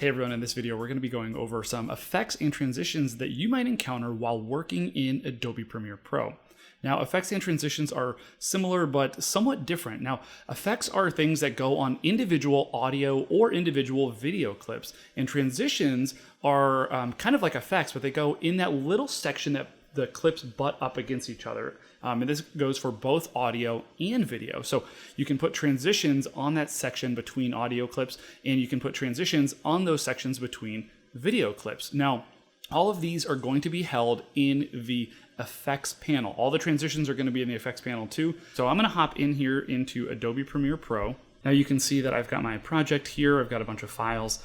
Hey everyone, in this video we're going to be going over some effects and transitions that you might encounter while working in Adobe Premiere Pro. Now, effects and transitions are similar but somewhat different. Now, effects are things that go on individual audio or individual video clips, and transitions are kind of like effects, but they go in that little section that the clips butt up against each other. And this goes for both audio and video. So you can put transitions on that section between audio clips, and you can put transitions on those sections between video clips. Now, all of these are going to be held in the effects panel. All the transitions are going to be in the effects panel too. So I'm going to hop in here into Adobe Premiere Pro. Now you can see that I've got my project here. I've got a bunch of files.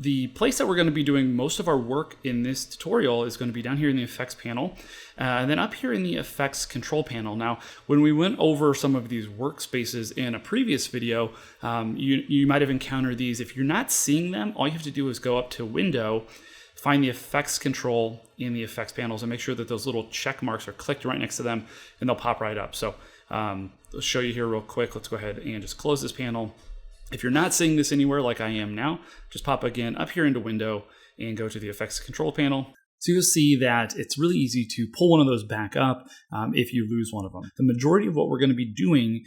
The place that we're going to be doing most of our work in this tutorial is going to be down here in the effects panel, and then up here in the effects control panel. Now, when we went over some of these workspaces in a previous video, you might have encountered these. If you're not seeing them, all you have to do is go up to Window, find the effects control in the effects panels, and make sure that those little check marks are clicked right next to them, and they'll pop right up. So let's show you here real quick. Let's go ahead and just close this panel. If you're not seeing this anywhere like I am now, just pop again up here into Window and go to the effects control panel. So you'll see that it's really easy to pull one of those back up if you lose one of them. The majority of what we're going to be doing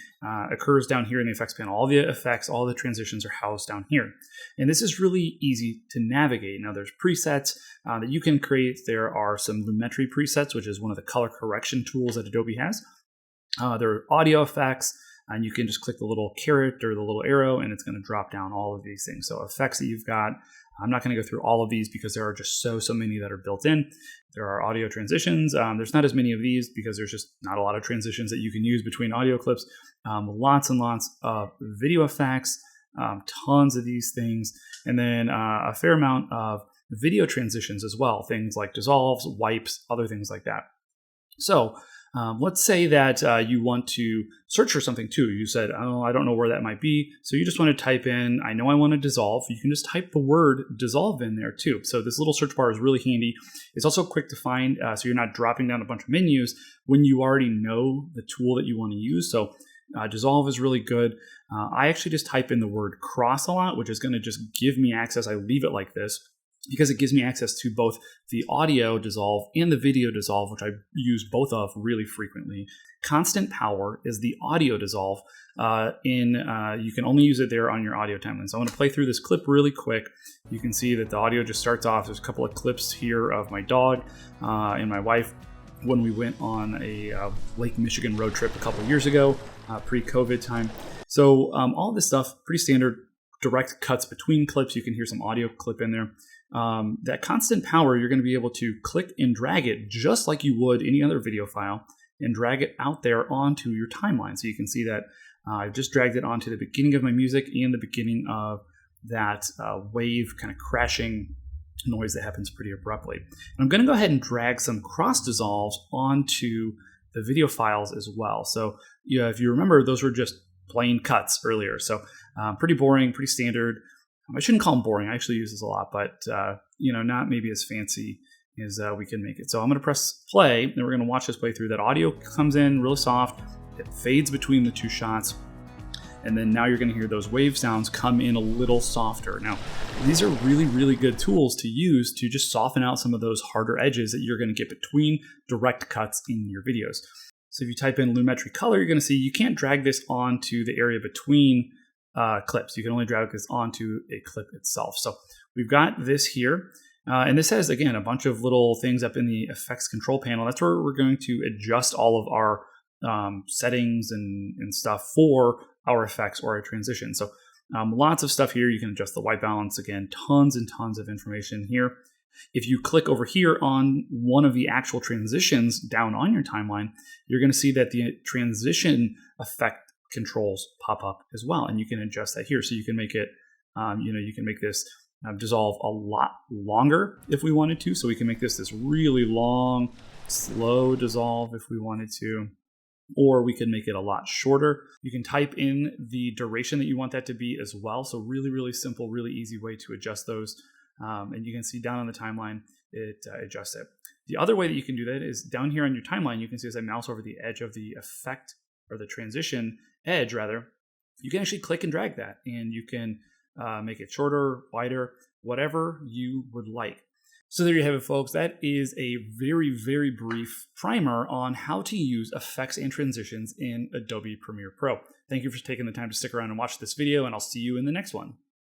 occurs down here in the effects panel. All the effects, all the transitions are housed down here. And this is really easy to navigate. Now there's presets that you can create. There are some Lumetri presets, which is one of the color correction tools that Adobe has. There are audio effects, and you can just click the little caret or the little arrow, and it's going to drop down all of these things. So effects that you've got, I'm not going to go through all of these because there are just so many that are built in. There are audio transitions. There's not as many of these because there's just not a lot of transitions that you can use between audio clips. Lots and lots of video effects, tons of these things, and then a fair amount of video transitions as well. Things like dissolves, wipes, other things like that. So let's say that you want to search for something too. You said, oh, I don't know where that might be. So you just want to type in, I know I want to dissolve. You can just type the word dissolve in there too. So this little search bar is really handy. It's also quick to find, so you're not dropping down a bunch of menus when you already know the tool that you want to use. So dissolve is really good. I actually just type in the word cross a lot, which is going to just give me access. I leave it like this because it gives me access to both the audio dissolve and the video dissolve, which I use both of really frequently. Constant power is the audio dissolve. You can only use it there on your audio timeline. So I'm going to play through this clip really quick. You can see that the audio just starts off. There's a couple of clips here of my dog and my wife when we went on a Lake Michigan road trip a couple years ago, pre-COVID time. So all this stuff, pretty standard, direct cuts between clips. You can hear some audio clip in there. That constant power, you're going to be able to click and drag it just like you would any other video file and drag it out there onto your timeline. So you can see that I've just dragged it onto the beginning of my music and the beginning of that wave kind of crashing noise that happens pretty abruptly. And I'm going to go ahead and drag some cross dissolves onto the video files as well. So if you remember, those were just plain cuts earlier. So pretty boring, pretty standard. I shouldn't call them boring. I actually use this a lot, but not maybe as fancy as we can make it. So I'm going to press play, and we're going to watch this play through. That audio comes in really soft. It fades between the two shots, and then now you're going to hear those wave sounds come in a little softer. Now, these are really, really good tools to use to just soften out some of those harder edges that you're going to get between direct cuts in your videos. So if you type in Lumetri Color, you're going to see you can't drag this onto the area between clips. You can only drag this onto a clip itself. So we've got this here. And this has, again, a bunch of little things up in the effects control panel. That's where we're going to adjust all of our settings and stuff for our effects or our transition. So lots of stuff here. You can adjust the white balance. Again, tons and tons of information here. If you click over here on one of the actual transitions down on your timeline, you're going to see that the transition effect controls pop up as well, and you can adjust that here. So you can make it, you can make this dissolve a lot longer if we wanted to. So we can make this really long, slow dissolve if we wanted to, or we can make it a lot shorter. You can type in the duration that you want that to be as well. So really, really simple, really easy way to adjust those. And you can see down on the timeline, it adjusts it. The other way that you can do that is down here on your timeline, you can see as I mouse over the edge of the effect or the transition edge rather, you can actually click and drag that, and you can make it shorter, wider. whatever you would like. So there you have it, folks. That is a very, very brief primer on how to use effects and transitions in Adobe Premiere Pro. Thank you for taking the time to stick around and watch this video, and I'll see you in the next one.